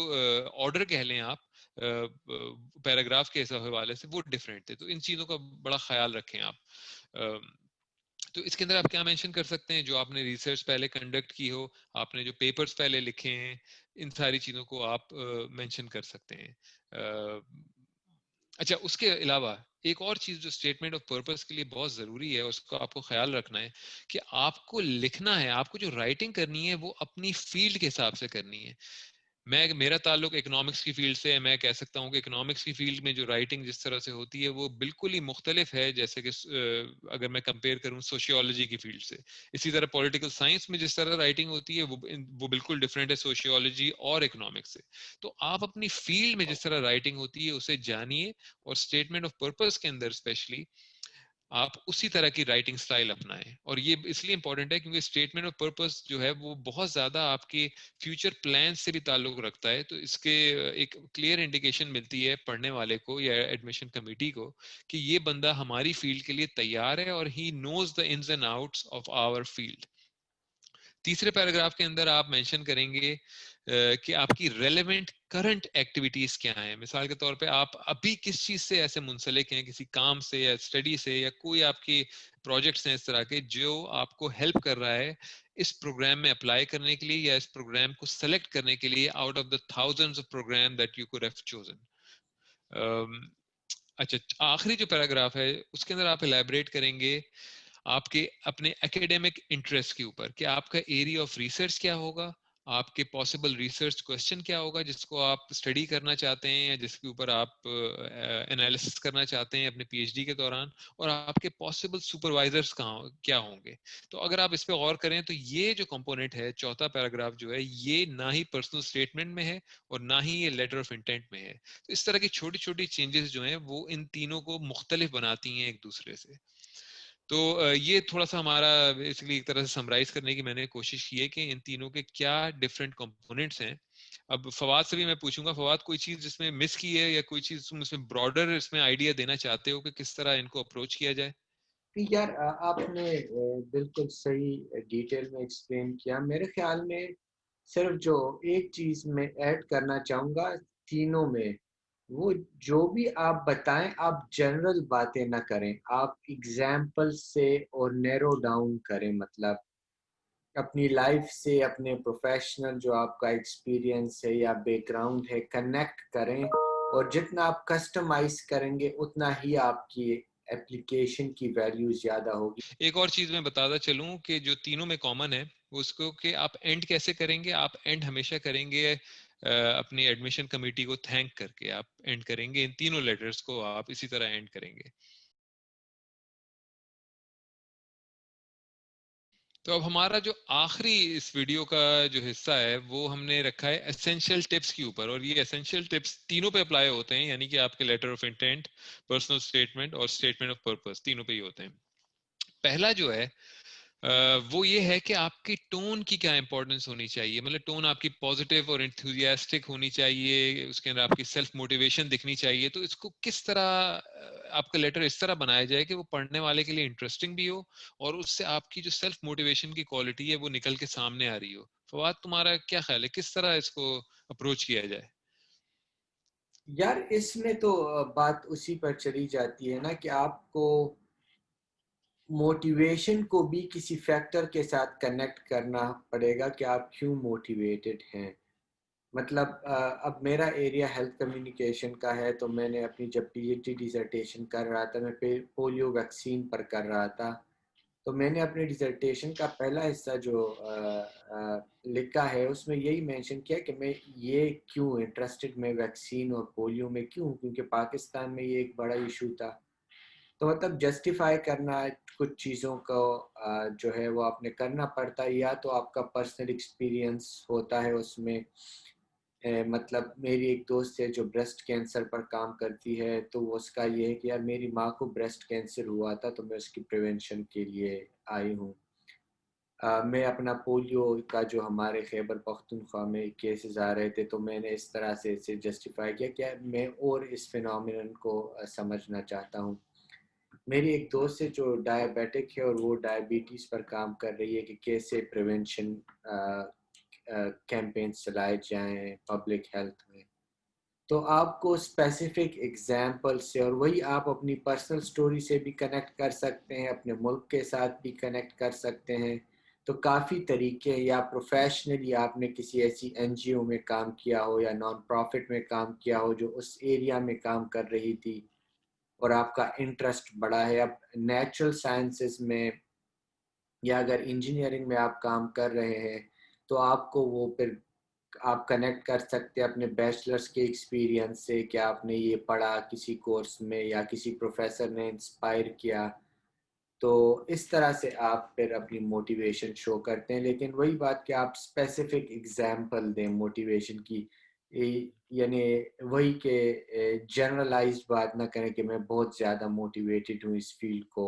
ऑर्डर कह लें आप पैराग्राफ के हवाले से, वो डिफरेंट थे। तो इन चीजों का बड़ा ख्याल रखें आप। तो इसके अंदर आप क्या मेंशन कर सकते हैं, जो आपने रिसर्च पहले कंडक्ट की हो, आपने जो पेपर्स पहले लिखे हैं, इन सारी चीजों को आप मेंशन कर सकते हैं। अच्छा, उसके अलावा एक और चीज जो स्टेटमेंट ऑफ पर्पस के लिए बहुत जरूरी है, उसको आपको ख्याल रखना है कि आपको लिखना है, आपको जो राइटिंग करनी है वो अपनी फील्ड के हिसाब से करनी है। मेरा ताल्लुक इकोनॉमिक्स की फील्ड से है, मैं कह सकता हूँ कि इकोनॉमिक्स की फील्ड में जो राइटिंग जिस तरह से होती है वो बिल्कुल ही मुख्तलिफ है, जैसे कि अगर मैं कंपेयर करूँ सोशियोलॉजी की फील्ड से। इसी तरह पॉलिटिकल साइंस में जिस तरह राइटिंग होती है वो बिल्कुल डिफरेंट है सोशियोलॉजी और इकोनॉमिक्स से। तो आप अपनी फील्ड में जिस तरह राइटिंग होती है उसे जानिए, और स्टेटमेंट ऑफ पर्पस के अंदर स्पेशली आप उसी तरह की राइटिंग स्टाइल अपनाएं। और ये इसलिए इंपॉर्टेंट है क्योंकि स्टेटमेंट ऑफ पर्पस जो है वो बहुत ज्यादा आपके फ्यूचर प्लान से भी ताल्लुक रखता है। तो इसके एक क्लियर इंडिकेशन मिलती है पढ़ने वाले को या एडमिशन कमेटी को कि ये बंदा हमारी फील्ड के लिए तैयार है और he knows the ins and outs of our field. तीसरे पैराग्राफ के अंदर आप मेंशन करेंगे कि आपकी रेलेवेंट करंट एक्टिविटीज क्या हैं। मिसाल के तौर पे आप अभी किस चीज से ऐसे मुंसलिक हैं, किसी काम से या स्टडी से, या कोई आपकी प्रोजेक्ट्स हैं इस तरह के जो आपको हेल्प कर रहा है इस प्रोग्राम में अप्लाई करने के लिए या इस प्रोग्राम को सेलेक्ट करने के लिए out of the thousands of program that you could have chosen. अच्छा, आखिरी जो पैराग्राफ है उसके अंदर आप इलेबरेट करेंगे आपके अपने एकेडमिक इंटरेस्ट के ऊपर कि आपका एरिया ऑफ रिसर्च क्या होगा, आपके पॉसिबल रिसर्च क्वेश्चन क्या होगा जिसको आप स्टडी करना चाहते हैं या जिसके ऊपर आप एनालिसिस करना चाहते हैं अपने पीएचडी के दौरान, और आपके पॉसिबल सुपरवाइजर्स कहाँ क्या होंगे। तो अगर आप इस पे गौर करें तो ये जो कंपोनेंट है, चौथा पैराग्राफ जो है, ये ना ही पर्सनल स्टेटमेंट में है और ना ही ये लेटर ऑफ इंटेंट में है। तो इस तरह की छोटी छोटी चेंजेस जो हैं वो इन तीनों को मुख्तलिफ बनाती हैं एक दूसरे से। तो ये थोड़ा सा हमारा बेसिकली एक तरह से समराइज करने की मैंने कोशिश की है कि इन तीनों के क्या डिफरेंट कंपोनेंट्स हैं। अब फवाद से भी मैं पूछूंगा, फवाद कोई चीज जिसमें मिस की है या कोई चीज तुम इसमें ब्रॉडर इसमें आइडिया देना चाहते हो कि किस तरह इनको अप्रोच किया जाए। कि यार आपने बिल्कुल सही डिटेल में एक्सप्लेन किया। मेरे ख्याल में सिर्फ जो एक चीज़ मैं ऐड करना चाहूँगा तीनों में, वो जो भी आप बताएं आप जनरल बातें ना करें, आप एग्जाम्पल से और नैरो डाउन करें। मतलब अपनी लाइफ से, अपने प्रोफेशनल जो आपका एक्सपीरियंस है या बैकग्राउंड है, कनेक्ट करें। और जितना आप कस्टमाइज करेंगे उतना ही आपकी एप्लीकेशन की वैल्यू ज़्यादा होगी। एक और चीज मैं बताता चलूं कि जो तीनों में कॉमन है उसको कि आप एंड कैसे करेंगे। आप एंड हमेशा करेंगे अपनी एडमिशन कमेटी को थैंक करके आप एंड करेंगे, इन तीनों लेटर्स को आप इसी तरह एंड करेंगे। तो अब हमारा जो आखिरी इस वीडियो का जो हिस्सा है वो हमने रखा है एसेंशियल टिप्स के ऊपर, और ये एसेंशियल टिप्स तीनों पे अप्लाई होते हैं, यानी कि आपके letter of intent, personal statement और स्टेटमेंट ऑफ पर्पस, तीनों पे ही होते हैं। पहला जो है वो ये है कि आपकी टोन की क्या इंपॉर्टेंस होनी चाहिए। मतलब टोन आपकी पॉजिटिव और इंथुजियास्टिक होनी चाहिए, उसके अंदर आपकी सेल्फ मोटिवेशन दिखनी चाहिए। तो इसको किस तरह आपका लेटर इस तरह बनाया जाए कि वो पढ़ने वाले के लिए इंटरेस्टिंग भी हो और उससे आपकी जो सेल्फ मोटिवेशन की क्वालिटी है वो निकल के सामने आ रही हो। फवाद, तुम्हारा क्या ख्याल है, किस तरह इसको अप्रोच किया जाए? यार इसमें तो बात उसी पर चली जाती है ना कि आपको मोटिवेशन को भी किसी फैक्टर के साथ कनेक्ट करना पड़ेगा कि आप क्यों मोटिवेटेड हैं। मतलब अब मेरा एरिया हेल्थ कम्युनिकेशन का है, तो मैंने अपनी जब पीएचडी डिसर्टेशन कर रहा था मैं पोलियो वैक्सीन पर कर रहा था। तो मैंने अपने डिसर्टेशन का पहला हिस्सा जो लिखा है उसमें यही मेंशन किया कि मैं ये क्यों इंटरेस्टेड मैं वैक्सीन और पोलियो में क्यों, क्योंकि पाकिस्तान में ये एक बड़ा इशू था। तो मतलब जस्टिफाई करना कुछ चीज़ों को जो है वो आपने करना पड़ता है, या तो आपका पर्सनल एक्सपीरियंस होता है उसमें। मतलब मेरी एक दोस्त है जो ब्रेस्ट कैंसर पर काम करती है, तो वो उसका ये है कि यार मेरी माँ को ब्रेस्ट कैंसर हुआ था तो मैं उसकी प्रिवेंशन के लिए आई हूँ। मैं अपना पोलियो का जो हमारे खैबर पख्तूनख्वा में केसेस आ रहे थे, तो मैंने इस तरह से इसे जस्टिफाई किया कि मैं और इस फिनोमिनन को समझना चाहता हूँ। मेरी एक दोस्त है जो डायबिटिक है और वो डायबिटीज़ पर काम कर रही है कि कैसे प्रिवेंशन कैंपेन चलाए जाएं पब्लिक हेल्थ में। तो आपको स्पेसिफिक एग्जाम्पल से, और वही आप अपनी पर्सनल स्टोरी से भी कनेक्ट कर सकते हैं, अपने मुल्क के साथ भी कनेक्ट कर सकते हैं। तो काफ़ी तरीके, या प्रोफेशनली आपने किसी ऐसी एनजीओ में काम किया हो या नॉन प्रॉफिट में काम किया हो जो उस एरिया में काम कर रही थी और आपका इंटरेस्ट बड़ा है। अब नेचुरल साइंसेस में या अगर इंजीनियरिंग में आप काम कर रहे हैं तो आपको वो फिर आप कनेक्ट कर सकते हैं अपने बैचलर्स के एक्सपीरियंस से कि आपने ये पढ़ा किसी कोर्स में या किसी प्रोफेसर ने इंस्पायर किया। तो इस तरह से आप फिर अपनी मोटिवेशन शो करते हैं, लेकिन वही बात कि आप स्पेसिफिक एग्जांपल दें मोटिवेशन की। यानी वही कि जनरलाइज्ड बात ना करें कि मैं बहुत ज़्यादा मोटिवेटेड हूँ इस फील्ड को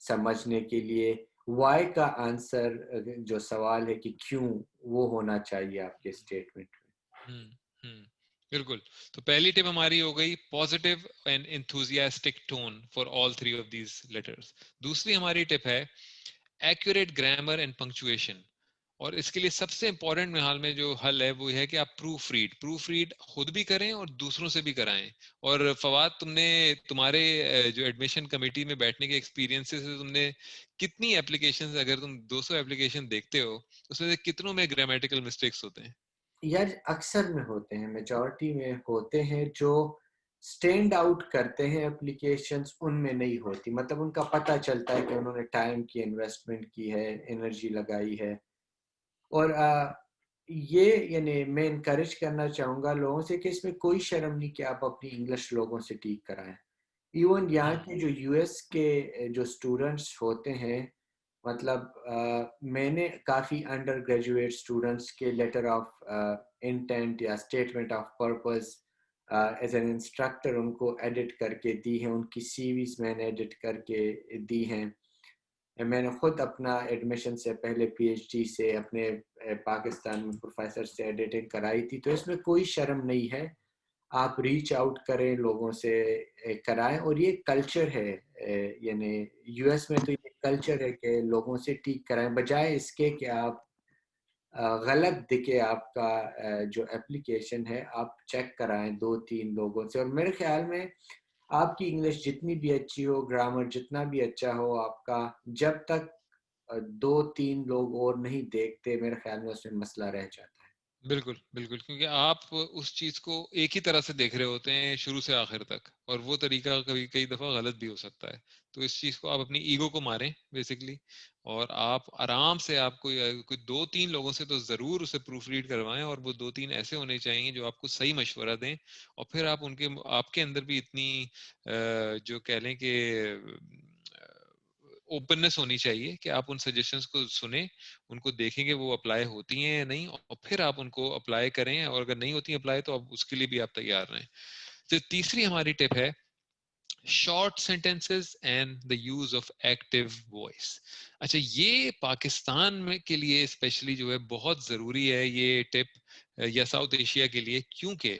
समझने के लिए। वाई का आंसर जो सवाल है कि क्यों, वो होना चाहिए आपके स्टेटमेंट में। हम्म बिल्कुल। तो पहली टिप हमारी हो गई positive and enthusiastic tone for all three of these letters. दूसरी हमारी टिप है एक्यूरेट ग्रामर एंड पंक्चुएशन। और इसके लिए सबसे इंपॉर्टेंट मेरे हाल में जो हल है वो है कि आप प्रूफ रीड खुद भी करें और दूसरों से भी कराएं। और फवाद, तुमने तुम्हारे जो एडमिशन कमेटी में बैठने के एक्सपीरियंसेस से तुमने कितनी एप्लीकेशंस, अगर तुम 200 एप्लीकेशन देखते हो उसमें से कितनों में ग्रामेटिकल मिस्टेक्स होते हैं? यार अक्सर में होते हैं, मेजॉरिटी में होते हैं। जो स्टैंड आउट करते हैं एप्लीकेशंस उनमें नहीं होती, मतलब उनका पता चलता है कि उन्होंने टाइम की इन्वेस्टमेंट की है, एनर्जी लगाई है। और ये यानी मैं इनकरेज करना चाहूँगा लोगों से कि इसमें कोई शर्म नहीं कि आप अपनी इंग्लिश लोगों से ठीक कराएं। इवन यहाँ के जो यूएस के जो स्टूडेंट्स होते हैं, मतलब मैंने काफ़ी अंडर ग्रेजुएट स्टूडेंट्स के लेटर ऑफ इंटेंट या statement of purpose as an instructor उनको एडिट करके दी है, उनकी सीवीज मैंने एडिट करके दी हैं। मैंने खुद अपना एडमिशन से पहले पीएचडी से अपने पाकिस्तान में प्रोफेसर से एडिटिंग कराई थी। तो इसमें कोई शर्म नहीं है, आप रीच आउट करें, लोगों से कराएं। और ये कल्चर है, यानी यूएस में तो ये कल्चर है कि लोगों से ठीक कराएं, बजाय इसके कि आप गलत दिखे आपका जो एप्लीकेशन है, आप चेक कराएं दो तीन लोगों से। और मेरे ख्याल में आपकी इंग्लिश जितनी भी अच्छी हो, ग्रामर जितना भी अच्छा हो आपका, जब तक दो तीन लोग और नहीं देखते, मेरे ख्याल में उसमें मसला रह जाता है। बिल्कुल बिल्कुल, क्योंकि आप उस चीज को एक ही तरह से देख रहे होते हैं शुरू से आखिर तक, और वो तरीका कभी कई दफा गलत भी हो सकता है। तो इस चीज को आप अपनी ईगो को मारें बेसिकली, और आप आराम से, आपको कोई दो तीन लोगों से तो जरूर उसे प्रूफ रीड करवाएं, और वो दो तीन ऐसे होने चाहिए जो आपको सही मशवरा दें। और फिर आप उनके, आपके अंदर भी इतनी जो कह लें कि ओपननेस होनी चाहिए कि आप उन सजेशंस को सुने, उनको देखेंगे वो अप्लाई होती हैं या नहीं, और फिर आप उनको अप्लाई करें, और अगर नहीं होती अप्लाई तो आप उसके लिए भी आप तैयार रहें। तो तीसरी हमारी टिप है short sentences and the use of active voice. अच्छा, ये पाकिस्तान में के लिए स्पेशली जो है बहुत जरूरी है ये टिप, या साउथ एशिया के लिए, क्योंकि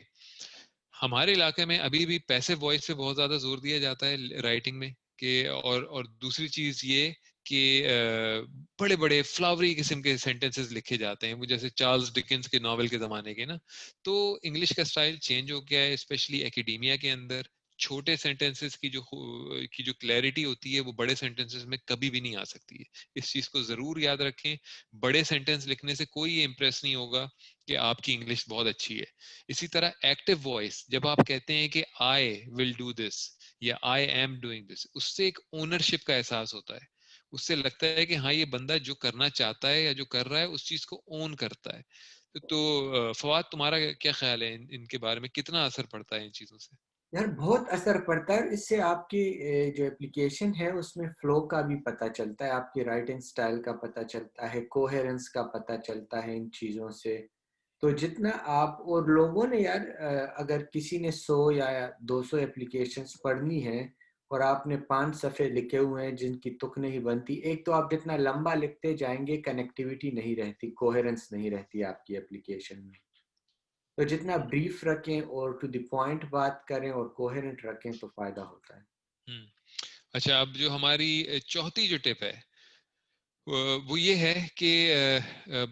हमारे इलाके में अभी भी पैसिव वॉइस पे बहुत ज्यादा जोर दिया जाता है राइटिंग में कि, और दूसरी चीज ये कि बड़े बड़े फ्लावरी किस्म के सेंटेंसेस लिखे जाते हैं, वो जैसे चार्ल्स डिकेंस के नॉवेल के जमाने के ना। तो इंग्लिश का स्टाइल चेंज हो गया है, स्पेशली एकेडेमिया के अंदर। छोटे सेंटेंसेस की जो क्लैरिटी होती है वो बड़े सेंटेंसेस में कभी भी नहीं आ सकती है। इस चीज को जरूर याद रखें। बड़े सेंटेंस लिखने से कोई इम्प्रेस नहीं होगा कि आपकी इंग्लिश बहुत अच्छी है। इसी तरह एक्टिव वॉइस, जब आप कहते हैं कि आई विल डू दिस या आई एम डूइंग दिस, उससे एक ओनरशिप का एहसास होता है। उससे लगता है कि हाँ ये बंदा जो करना चाहता है या जो कर रहा है उस चीज को ओन करता है। फवाद, तुम्हारा क्या ख्याल है इनके बारे में, कितना असर पड़ता है इन चीजों से? यार बहुत असर पड़ता है इससे। आपकी जो एप्लीकेशन है उसमें फ्लो का भी पता चलता है, आपकी राइटिंग स्टाइल का पता चलता है, कोहेरेंस का पता चलता है इन चीज़ों से। तो जितना आप और लोगों ने यार, अगर किसी ने 100 या 200 एप्लीकेशंस पढ़नी है और आपने 5 सफ़े लिखे हुए हैं जिनकी तुक नहीं बनती, एक तो आप जितना लंबा लिखते जाएंगे कनेक्टिविटी नहीं रहती, कोहेरेंस नहीं रहती आपकी एप्लीकेशन में। तो जितना ब्रीफ रखें और टू द पॉइंट बात करें और कोहेरेंट रखें तो फायदा होता है। हम्म। अच्छा, अब जो हमारी चौथी जो टिप है वो ये है कि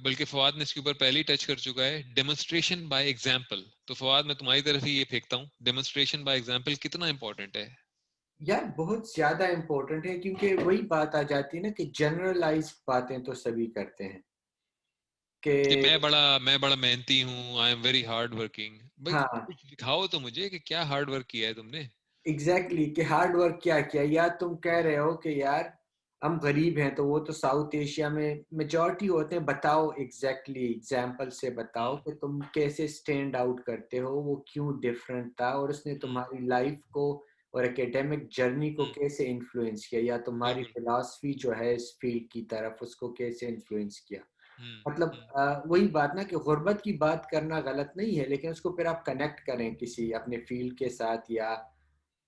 बल्कि फवाद ने इसके ऊपर पहले ही टच कर चुका है, डेमोन्स्ट्रेशन बाय एग्जाम्पल। तो फवाद, मैं तुम्हारी तरफ ही ये फेंकता हूँ, डेमोन्स्ट्रेशन बाय एग्जाम्पल कितना इंपॉर्टेंट है? यार बहुत ज्यादा इम्पोर्टेंट है, क्योंकि वही बात आ जाती है ना कि जनरलाइज बातें तो सभी करते हैं कि कि मैं बड़ा मेहनती हूँ, I am very hard working. भाई हाँ कुछ दिखाओ तो मुझे कि क्या हार्ड वर्क किया है तुमने। एग्जैक्टली कि हार्ड वर्क क्या किया। या तुम कह रहे हो कि यार हम गरीब हैं, तो वो तो साउथ एशिया में मेजॉरिटी होते हैं, बताओ एग्जैक्टली एग्जाम्पल से बताओ हम्म। कि तुम कैसे स्टैंड आउट करते हो, वो क्यों डिफरेंट था और उसने हम्म। तुम्हारी लाइफ को और एकेडमिक जर्नी को हम्म। कैसे इन्फ्लुएंस किया, या तुम्हारी बिल्कुल। फिलॉसफी जो है इस फील्ड की तरफ उसको कैसे इन्फ्लुएंस किया। हम्म। मतलब हम्म। वही बात ना कि गुर्बत की बात करना गलत नहीं है, लेकिन उसको फिर आप कनेक्ट करें किसी अपने फील्ड के साथ, या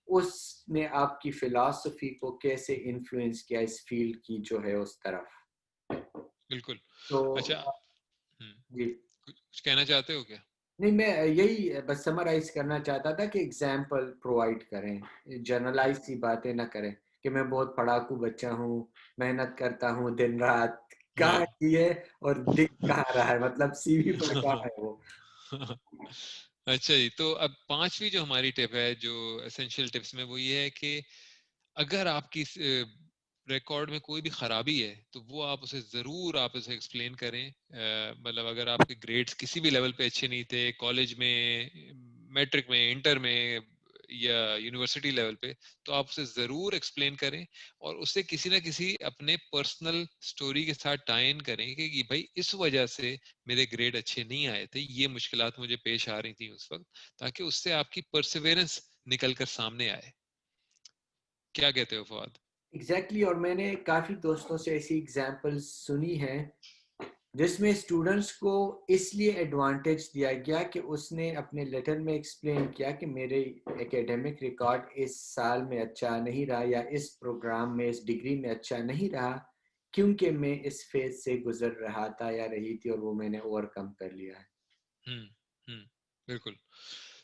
उसने आपकी फिलॉसफी को कैसे इन्फ्लुएंस किया इस फील्ड की जो है उस तरफ। बिल्कुल। तो अच्छा। हम्म। जी, कुछ कहना चाहते हो क्या? नहीं मैं यही बस समराइज करना चाहता था कि एग्जाम्पल प्रोवाइड करें, जनरलाइज सी बातें ना करें कि मैं बहुत पढ़ाकू बच्चा हूँ, मेहनत करता हूँ दिन रात। कहाँ हाँ। की है और दिख कहाँ रहा है, मतलब सीवी पर कहाँ है वो। अच्छा जी, तो अब पांचवी जो हमारी टिप है, जो एसेंशियल टिप्स में, वो ये है कि अगर आपकी रिकॉर्ड में कोई भी खराबी है तो वो आप उसे एक्सप्लेन करें। मतलब अगर आपके ग्रेड्स किसी भी लेवल पे अच्छे नहीं थे, कॉलेज में, मैट्रिक में, इंटर में या यूनिवर्सिटी लेवल पे, तो आप उसे जरूर एक्सप्लेन करें और उसे किसी ना किसी अपने पर्सनल स्टोरी के साथ टाई इन करें कि भाई इस वजह से मेरे ग्रेड अच्छे नहीं आए थे, ये मुश्किलात मुझे पेश आ रही थी उस वक्त, ताकि उससे आपकी परसिवेरेंस निकल कर सामने आए। क्या कहते हो फवाद? एग्जैक्टली और मैंने काफी दोस्तों से ऐसी एग्जांपल्स सुनी हैं जिसमें स्टूडेंट्स को इसलिए एडवांटेज दिया गया कि उसने अपने लेटर में एक्सप्लेन किया कि मेरे एकेडमिक रिकॉर्ड इस साल में अच्छा नहीं रहा या इस प्रोग्राम में इस डिग्री में अच्छा नहीं रहा, क्योंकि मैं इस फेज से गुजर रहा था या रही थी और वो मैंने ओवरकम कर लिया है। हम्म। हम्म। बिल्कुल।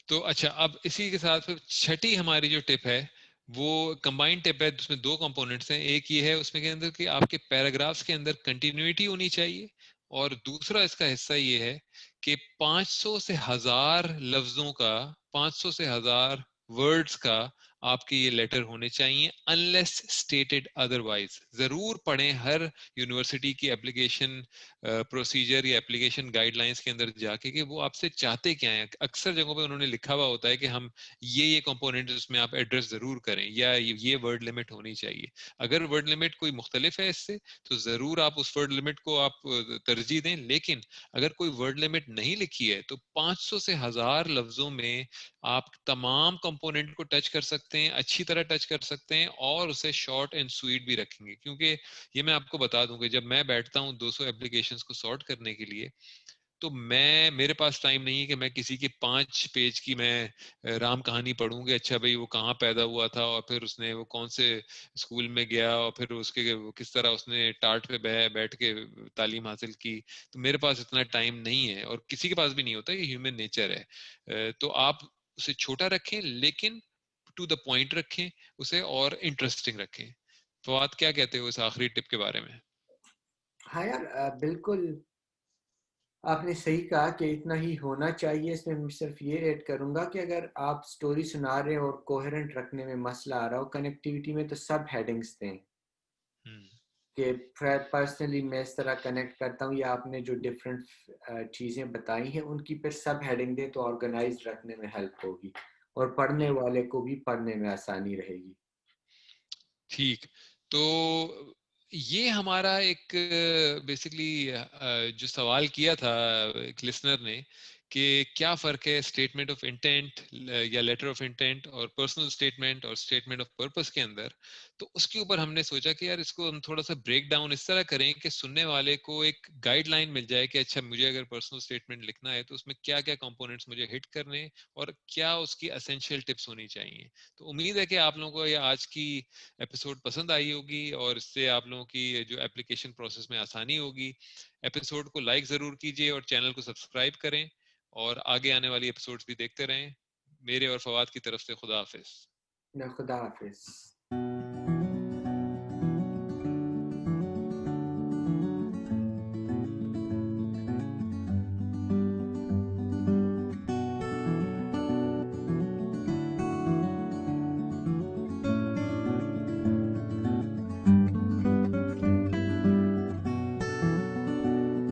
तो अच्छा, अब इसी के साथ फिर छठी हमारी जो टिप है वो कंबाइंड टिप है, जिसमें दो कंपोनेंट्स हैं। एक ये है उसमें के अंदर कि आपके पैराग्राफ्स के अंदर कंटिन्यूटी होनी चाहिए, और दूसरा इसका हिस्सा ये है कि 500 से 1000 लफ्जों का, 500 से 1000 वर्ड्स का आपके ये लेटर होने चाहिए, अनलेस स्टेटेड अदरवाइज। जरूर पढ़ें हर यूनिवर्सिटी की एप्लीकेशन प्रोसीजर या एप्लीकेशन गाइडलाइंस के अंदर जाके कि वो आपसे चाहते क्या है। अक्सर जगहों पे उन्होंने लिखा हुआ होता है कि हम ये कंपोनेंट उसमें आप एड्रेस जरूर करें, या ये वर्ड लिमिट होनी चाहिए। अगर वर्ड लिमिट कोई मुख्तलिफ है इससे, तो जरूर आप उस वर्ड लिमिट को आप तरजीह दें। लेकिन अगर कोई वर्ड लिमिट नहीं लिखी है तो 500 से 1000 लफ्जों में आप तमाम कंपोनेंट को टच कर सकते हैं, अच्छी तरह टच कर सकते हैं, और उसे शॉर्ट एंड स्वीट भी रखेंगे। क्योंकि ये मैं आपको बता दूं कि जब मैं बैठता हूँ 200 एप्लीकेशंस को सॉर्ट करने के लिए, तो मेरे पास टाइम नहीं है कि मैं किसी की 5 पेज की मैं राम कहानी पढ़ूंगी। अच्छा भाई वो कहाँ पैदा हुआ था, और फिर उसने वो कौन से स्कूल में गया, और फिर उसके वो किस तरह उसने टाट पे बैठ के तालीम हासिल की। तो मेरे पास इतना टाइम नहीं है, और किसी के पास भी नहीं होता, ये ह्यूमन नेचर है। तो आप उसे छोटा रखें, लेकिन टू द पॉइंट रखें उसे, और इंटरेस्टिंग रखें। फवाद, क्या कहते हो इस आखिरी टिप के बारे में? हाँ यार, बिल्कुल आपने सही कहा कि इतना ही होना चाहिए। इसमें मैं सिर्फ ये ऐड करूंगा कि अगर आप स्टोरी सुना रहे हैं और कोहेरेंट रखने में मसला आ रहा हो कनेक्टिविटी में, तो सब हेडिंग्स दें हम्म। कि पर्सनली मैं इस तरह कनेक्ट करता हूँ, या आपने जो डिफरेंट चीज़ें बताई हैं उनकी फिर सब हेडिंग दें, तो ऑर्गेनाइज रखने में हेल्प होगी और पढ़ने वाले को भी पढ़ने में आसानी रहेगी। ठीक। तो ये हमारा एक बेसिकली जो सवाल किया था एक लिसनर ने कि क्या फर्क है स्टेटमेंट ऑफ इंटेंट या लेटर ऑफ इंटेंट और पर्सनल स्टेटमेंट और स्टेटमेंट ऑफ पर्पस के अंदर। तो उसके ऊपर हमने सोचा कि यार इसको हम थोड़ा सा ब्रेक डाउन इस तरह करें कि सुनने वाले को एक गाइडलाइन मिल जाए कि अच्छा मुझे अगर पर्सनल स्टेटमेंट लिखना है तो उसमें क्या क्या कंपोनेंट्स मुझे हिट करने और क्या उसकी असेंशियल टिप्स होनी चाहिए। तो उम्मीद है कि आप लोगों को ये आज की एपिसोड पसंद आई होगी और इससे आप लोगों की जो एप्लीकेशन प्रोसेस में आसानी होगी। एपिसोड को लाइक जरूर कीजिए और चैनल को सब्सक्राइब करें और आगे आने वाली एपिसोड्स भी देखते रहें। मेरे और फवाद की तरफ से खुदा हाफिज। खुदा हाफिज।